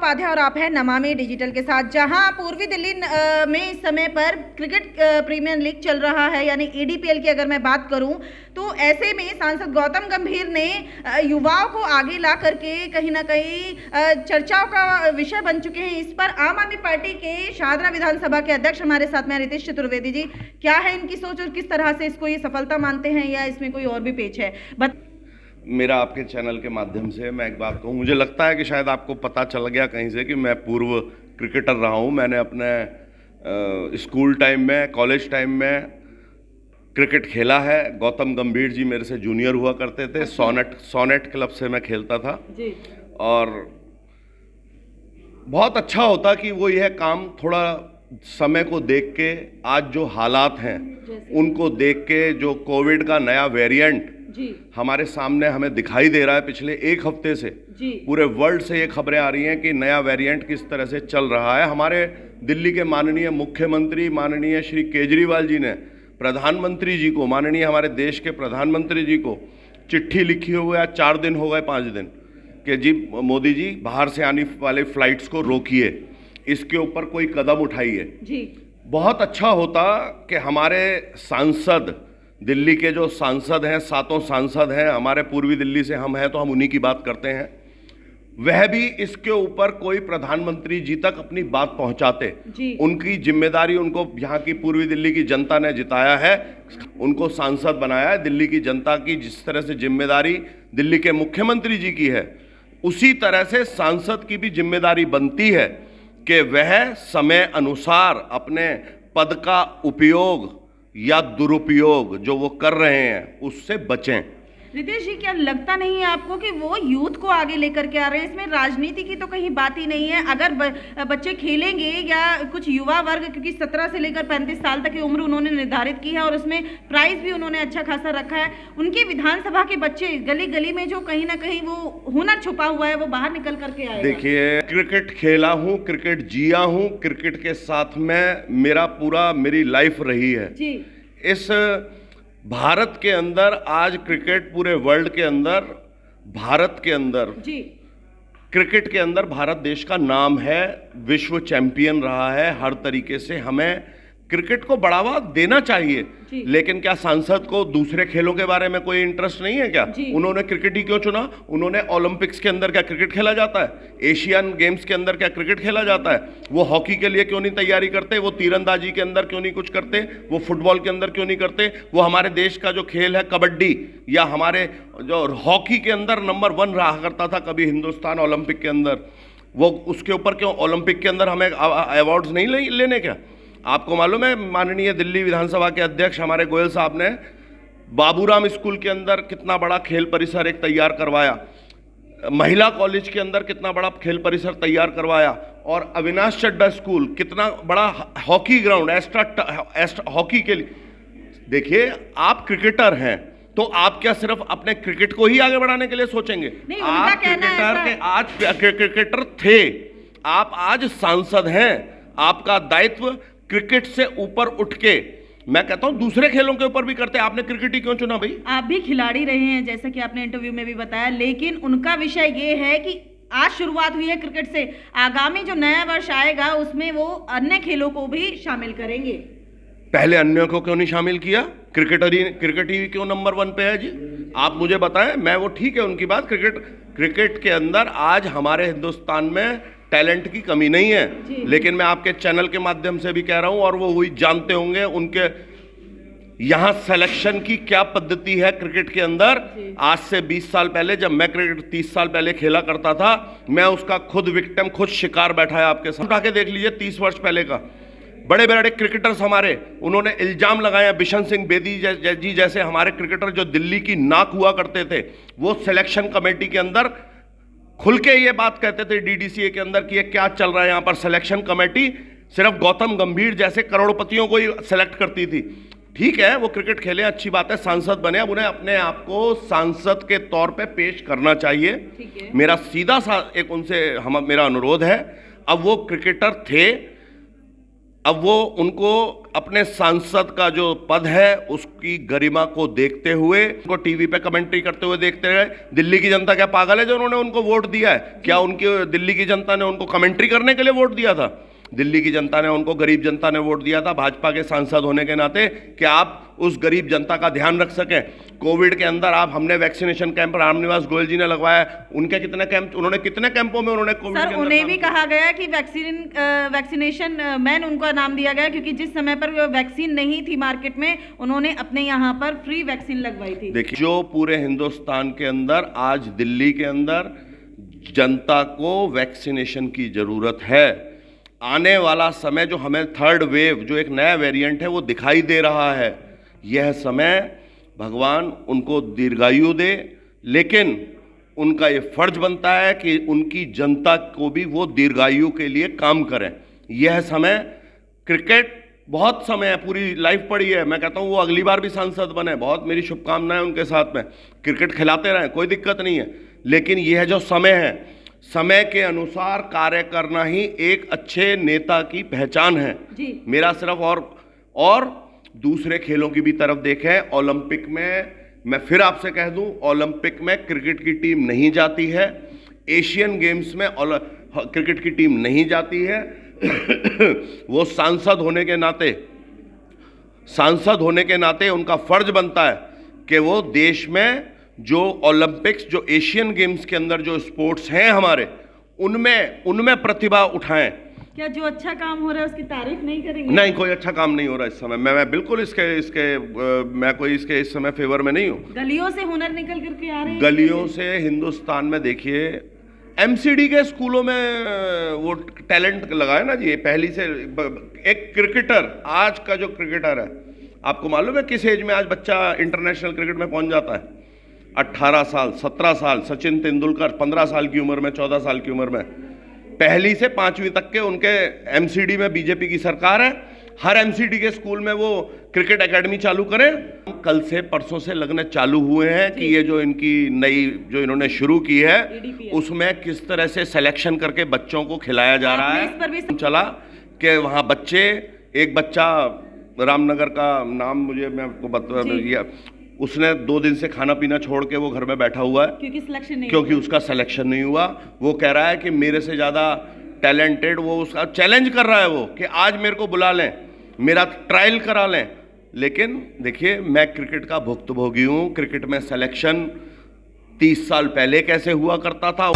उपाध्याय और आप हैं नमामि डिजिटल के साथ, जहां पूर्वी दिल्ली में इस समय पर क्रिकेट प्रीमियर लीग चल रहा है, यानी एडीपीएल की अगर मैं बात करूं तो ऐसे में सांसद गौतम गंभीर ने युवाओं को आगे ला करके कहीं ना कहीं चर्चाओं का विषय बन चुके हैं। इस पर आम आदमी पार्टी के शाहदरा विधानसभा के अध्यक्ष हमारे साथ में रितेश चतुर्वेदी जी, क्या है इनकी सोच और किस तरह से इसको ये सफलता मानते हैं या इसमें कोई और भी पेच है? मेरा आपके चैनल के माध्यम से मैं एक बात कहूँ, मुझे लगता है कि शायद आपको पता चल गया कहीं से कि मैं पूर्व क्रिकेटर रहा हूँ। मैंने अपने स्कूल टाइम में, कॉलेज टाइम में क्रिकेट खेला है। गौतम गंभीर जी मेरे से जूनियर हुआ करते थे। सोनेट क्लब से मैं खेलता था जी। और बहुत अच्छा होता कि वो यह काम थोड़ा समय को देख के, आज जो हालात हैं उनको देख के, जो कोविड का नया वेरिएंट हमारे सामने हमें दिखाई दे रहा है पिछले एक हफ्ते से, पूरे वर्ल्ड से ये खबरें आ रही हैं कि नया वेरिएंट किस तरह से चल रहा है। हमारे दिल्ली के माननीय मुख्यमंत्री माननीय श्री केजरीवाल जी ने प्रधानमंत्री जी को, माननीय हमारे देश के प्रधानमंत्री जी को चिट्ठी लिखी हुई है। 4 दिन हो गए, 5 दिन, कि जी मोदी जी बाहर से आने वाले फ्लाइट्स को रोकिए, इसके ऊपर कोई कदम उठाइए। बहुत अच्छा होता कि हमारे सांसद, दिल्ली के जो सांसद हैं, 7 सांसद हैं हमारे पूर्वी दिल्ली से, हम हैं तो हम उन्हीं की बात करते हैं, वह भी इसके ऊपर कोई प्रधानमंत्री जी तक अपनी बात पहुंचाते। उनकी जिम्मेदारी, उनको यहाँ की पूर्वी दिल्ली की जनता ने जिताया है, उनको सांसद बनाया है। दिल्ली की जनता की जिस तरह से जिम्मेदारी दिल्ली के मुख्यमंत्री जी की है, उसी तरह से सांसद की भी जिम्मेदारी बनती है कि वह समय अनुसार अपने पद का उपयोग या दुरुपयोग जो वो कर रहे हैं उससे बचें। रितेश जी, क्या लगता नहीं है आपको कि वो यूथ को आगे लेकर के आ रहे हैं? इसमें राजनीति की तो कहीं बात ही नहीं है। अगर बच्चे खेलेंगे या कुछ युवा वर्ग, क्योंकि 17 से लेकर 35 साल तक की उम्र उन्होंने निर्धारित की है और उसमें प्राइस भी उन्होंने अच्छा खासा रखा है, उनके विधानसभा के बच्चे गली गली में जो कहीं ना कहीं वो हुनर छुपा हुआ है वो बाहर निकल करके आएगा। देखिए, क्रिकेट खेला हूँ, क्रिकेट जिया हूँ, क्रिकेट के साथ में मेरी लाइफ रही है जी। इस भारत के अंदर आज क्रिकेट, पूरे वर्ल्ड के अंदर, भारत के अंदर जी, क्रिकेट के अंदर भारत देश का नाम है, विश्व चैंपियन रहा है। हर तरीके से हमें क्रिकेट को बढ़ावा देना चाहिए। लेकिन क्या सांसद को दूसरे खेलों के बारे में कोई इंटरेस्ट नहीं है क्या? उन्होंने क्रिकेट ही क्यों चुना? उन्होंने ओलंपिक्स के अंदर क्या क्रिकेट खेला जाता है? एशियन गेम्स के अंदर क्या क्रिकेट खेला जाता है? वो हॉकी के लिए क्यों नहीं तैयारी करते? वो तीरंदाजी के अंदर क्यों नहीं कुछ करते? वो फुटबॉल के अंदर क्यों नहीं करते? वो हमारे देश का जो खेल है कबड्डी, या हमारे जो हॉकी के अंदर नंबर 1 रहा करता था कभी हिंदुस्तान ओलंपिक के अंदर, वो उसके ऊपर क्यों ओलंपिक के अंदर हमें अवार्ड्स नहीं लेने क्या? आपको मालूम है माननीय दिल्ली विधानसभा के अध्यक्ष हमारे गोयल साहब ने बाबूराम स्कूल के अंदर कितना बड़ा खेल परिसर एक तैयार करवाया, महिला कॉलेज के अंदर कितना बड़ा खेल परिसर तैयार करवाया, और अविनाश चड्डा स्कूल कितना बड़ा हॉकी ग्राउंड, एक्स्ट्रा हॉकी के लिए। देखिए, आप क्रिकेटर हैं तो आप क्या सिर्फ अपने क्रिकेट को ही आगे बढ़ाने के लिए सोचेंगे? आप क्रिकेटर थे, आप आज सांसद हैं। आपका दायित्व क्रिकेट से ऊपर उठ के, मैं कहता हूं दूसरे खेलों के ऊपर भी करते। आपने क्रिकेट ही क्यों चुना भाई? आप भी खिलाड़ी रहे हैं जैसा कि आपने इंटरव्यू में भी बताया, लेकिन उनका विषय ये है कि आज शुरुआत हुई है क्रिकेट से, आगामी जो नया वर्ष आएगा उसमें वो अन्य खेलों को भी शामिल करेंगे। पहले अन्य को क्यों नहीं शामिल किया? क्रिकेट ही क्यों नंबर 1 पे है जी? आप मुझे बताएं। मैं वो ठीक है उनकी बात, क्रिकेट के अंदर आज हमारे हिंदुस्तान में टैलेंट की कमी नहीं है, लेकिन मैं आपके चैनल के माध्यम से भी कह रहा हूं, और वो वही जानते होंगे उनके यहाँ सिलेक्शन की क्या पद्धति है क्रिकेट के अंदर। आज से 20 साल पहले, जब मैं क्रिकेट 30 साल पहले खेला करता था, मैं उसका खुद शिकार बैठा है आपके साथ। उठा के देख लीजिए 30 वर्ष पहले का। बड़े बड़े क्रिकेटर्स हमारे, उन्होंने इल्जाम लगाया, बिशन सिंह बेदी जी जैसे हमारे क्रिकेटर जो दिल्ली की नाक हुआ करते थे, वो सिलेक्शन कमेटी के अंदर खुल के ये बात कहते थे डीडीसीए के अंदर कि ये क्या चल रहा है यहाँ पर। सिलेक्शन कमेटी सिर्फ गौतम गंभीर जैसे करोड़पतियों को ही सेलेक्ट करती थी। ठीक है, वो क्रिकेट खेले, अच्छी बात है, सांसद बने, अब उन्हें अपने आप को सांसद के तौर पे पेश करना चाहिए। मेरा सीधा सा एक उनसे मेरा अनुरोध है। अब वो क्रिकेटर थे, अब वो उनको अपने सांसद का जो पद है उसकी गरिमा को देखते हुए उनको टीवी पे कमेंट्री करते हुए देखते रहे। दिल्ली की जनता क्या पागल है जो उन्होंने उनको वोट दिया है? क्या उनकी दिल्ली की जनता ने उनको कमेंट्री करने के लिए वोट दिया था? दिल्ली की जनता ने उनको, गरीब जनता ने वोट दिया था भाजपा के सांसद होने के नाते कि आप उस गरीब जनता का ध्यान रख सकें। कोविड के अंदर हमने वैक्सीनेशन कैंप रामनिवास गोयल जी ने लगवाया, उनके कितने कैंप, उन्होंने कितने कैंपों में उन्होंने कोविड सर उन्हें भी कहा गया कि वैक्सीनेशन मैन उनका नाम दिया गया क्योंकि जिस समय पर वैक्सीन नहीं थी मार्केट में उन्होंने अपने यहाँ पर फ्री वैक्सीन लगवाई थी। देखिए, जो पूरे हिंदुस्तान के अंदर आज दिल्ली के अंदर जनता को वैक्सीनेशन की जरूरत है। आने वाला समय जो हमें थर्ड वेव, जो एक नया वेरिएंट है, वो दिखाई दे रहा है। यह समय भगवान उनको दीर्घायु दे, लेकिन उनका ये फर्ज बनता है कि उनकी जनता को भी वो दीर्घायु के लिए काम करें। यह समय, क्रिकेट बहुत समय है, पूरी लाइफ पड़ी है। मैं कहता हूँ वो अगली बार भी सांसद बने, बहुत मेरी शुभकामनाएं उनके साथ में। क्रिकेट खिलाते रहें, कोई दिक्कत नहीं है, लेकिन यह जो समय है, समय के अनुसार कार्य करना ही एक अच्छे नेता की पहचान है जी। मेरा सिर्फ और दूसरे खेलों की भी तरफ देखें। ओलंपिक में मैं फिर आपसे कह दूं, ओलंपिक में क्रिकेट की टीम नहीं जाती है, एशियन गेम्स में क्रिकेट की टीम नहीं जाती है। वो सांसद होने के नाते उनका फर्ज बनता है कि वो देश में जो ओलंपिक्स, जो एशियन गेम्स के अंदर जो स्पोर्ट्स हैं हमारे, उनमें प्रतिभा उठाएं। क्या जो अच्छा काम हो रहा है उसकी तारीफ नहीं करेंगे? नहीं, कोई अच्छा काम नहीं हो रहा इस समय। मैं बिल्कुल मैं कोई इसके इस समय फेवर में नहीं हूँ। गलियों से हुनर निकल करके आ रहे हैं, गलियों से हिंदुस्तान में देखिए, एमसीडी के स्कूलों में वो टैलेंट लगाए ना जी। पहली से एक क्रिकेटर, आज का जो क्रिकेटर है, आपको मालूम है किस एज में आज बच्चा इंटरनेशनल क्रिकेट में पहुंच जाता है? 18 साल, 17 साल। सचिन तेंदुलकर 15 साल की उम्र में, 14 साल की उम्र में, पहली से 5वीं तक के उनके एमसीडी में बीजेपी की सरकार है। हर एमसीडी के स्कूल में वो क्रिकेट एकेडमी चालू करें। कल से, परसों से लगने चालू हुए हैं कि ये जो इनकी नई, जो इन्होंने शुरू की है, उसमें किस तरह से सिलेक्शन करके बच्चों को खिलाया जा रहा है। चला कि वहाँ बच्चे, एक बच्चा रामनगर का नाम मुझे, मैं आपको बता, उसने 2 दिन से खाना पीना छोड़ के वो घर में बैठा हुआ है क्योंकि उसका सिलेक्शन नहीं हुआ। वो कह रहा है कि मेरे से ज़्यादा टैलेंटेड, वो उसका चैलेंज कर रहा है वो कि आज मेरे को बुला लें, मेरा ट्रायल करा लें। लेकिन देखिए, मैं क्रिकेट का भुक्तभोगी हूँ। क्रिकेट में सिलेक्शन 30 साल पहले कैसे हुआ करता था।